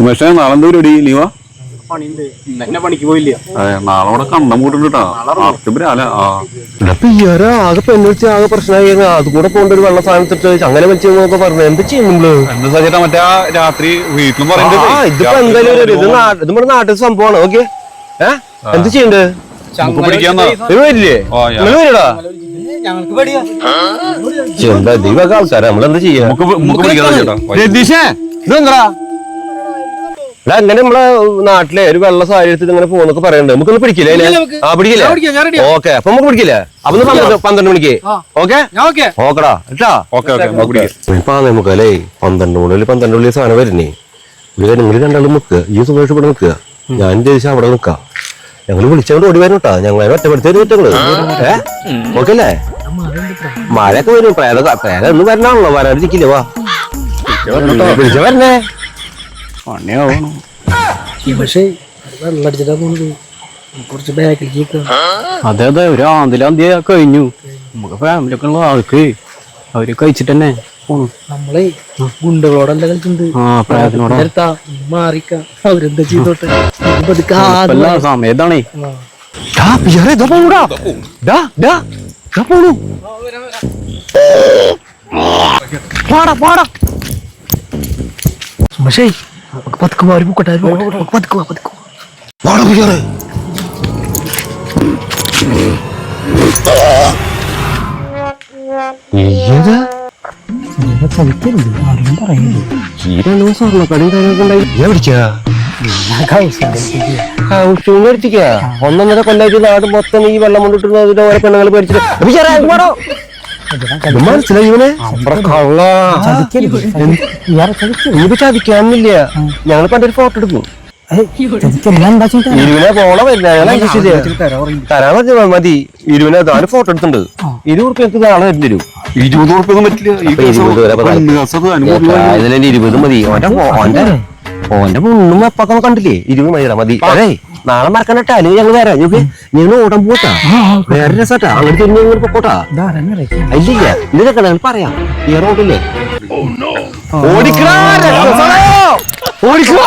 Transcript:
സുമേഷേ നാളെ എന്തോ പരിപാടി ലീവാ? പണിക്ക് പോയില്ല. അതെ നാളെ ഇവിടെ കണ്ണം കൂട്ടിട്ടാ ആകെ പെണ്ണുവിളിച്ച് ആകെ പ്രശ്നമായി. അത് കൂടെ പോകേണ്ട ഒരു വെള്ള സാധനത്തിട്ട് അങ്ങനെ വലിച്ചൊക്കെ പറഞ്ഞു. എന്ത് ചെയ്യും നമ്മള്? എന്താ സാധ്യത മറ്റേ രാത്രി വീട്ടിലും പറയുന്നത് ഇതിപ്പോ എന്തായാലും ഇത് നമ്മുടെ നാട്ടിൽ സംഭവമാണ്. ഓക്കെ എന്ത് ചെയ്യണ്ടേ? എന്താ ദൈവൊക്കെ ആൾക്കാരാ നമ്മളെന്താ ചെയ്യാ? അങ്ങനെ നമ്മളെ നാട്ടിലെ ഒരു വെള്ള സാരി എടുത്തിട്ട് ഇങ്ങനെ പോകുന്നൊക്കെ പറയണ്ട്. നമുക്കൊന്ന് പിടിക്കില്ലേ? പിടിക്കില്ലേ? ഓക്കെ അപ്പൊ നമുക്ക് പിടിക്കില്ലേ? അപ്പൊ 12 മണിക്ക് ഓക്കെ ഓക്കെടാ കേട്ടാ. ഇപ്പൊ നമുക്കല്ലേ 12 മണി 12 മണി സാധനം വരുന്നേ. നിങ്ങൾ രണ്ടാളും നിൽക്കുക. ഈ സുഖമായിട്ട് ഇവിടെ നിൽക്കുക. ഞാൻ ചോദിച്ചാൽ അവിടെ നിൽക്കാം. ഞങ്ങള് വിളിച്ചോണ്ട് ഓടി വരും കേട്ടാ. ഞങ്ങൾ ഒറ്റപ്പെടുത്തിയ കുറ്റങ്ങള് ഓക്കെ അല്ലേ? മഴയൊക്കെ വരും. പ്രേതം ഒന്നും വരണാണല്ലോ. വരാണ്ടിരിക്കില്ലേ? വാ വിളിച്ച വരണേ. പക്ഷേ വെള്ളടിച്ചിട്ടാ പോണത്. കുറച്ച് ബാക്കിലേക്ക് അതെ അതെ ഒരു ആന്തിലാന്തിയ കഴിഞ്ഞു. നമുക്ക് ഫാമിലി ഒക്കെ ഉള്ള ആൾക്ക് അവര് കഴിച്ചിട്ട് തന്നെ നമ്മളെ ഗുണ്ടകളോടല്ല കളിച്ചിട്ടുണ്ട്. മാറിക്ക അവരെന്താ ചെയ്തോട്ടെ. സമയം ഇതാണേ. പക്ഷേ പതുക്കെ മാറി പൂക്കട്ടെ. പതുക്കുക ഒന്നൊന്നര കൊല്ലായിട്ട് നാട് മൊത്തം ഈ വെള്ളം കൊണ്ടിട്ട് ഓരോ പെണ്ണുങ്ങൾ പേടിച്ചിട്ട് മനസ്സിലായി ഇവനെ ഇനിയിപ്പോ ചതിക്കാന്നില്ല. ഞങ്ങൾ പണ്ടൊരു ഫോട്ടോ എടുക്കും. ഇരുവിനെ പോണ തരാൻ പറഞ്ഞ മതി. ഇരുവിനെ അതാണ് ഫോട്ടോ എടുത്തിട്ടുണ്ട്. 20 ഉറുപ്പ്യക്ക് നാളെ തരും. 20 ഉറുപ്പ്യൊന്നും പറ്റില്ല. 20 മതി. ഓന്റെ മുന്നും അപ്പൊക്കെ കണ്ടില്ലേ? 20 മതിടാ മതി. അതെ നാളെ മറക്കണട്ടാ. അല്ലെങ്കിൽ ഞങ്ങൾ വരാം. ഞങ്ങൾ ഓടാൻ പോട്ടാ. വേറെ രസാട്ടാ. അങ്ങനെ തിരിഞ്ഞ് ഞങ്ങൾ പൊക്കോട്ടാ. ഇല്ലില്ല ഇതിനൊക്കെ ഞങ്ങൾ പറയാം. ഈ റോഡില്ലേ ഓടിക്കോ.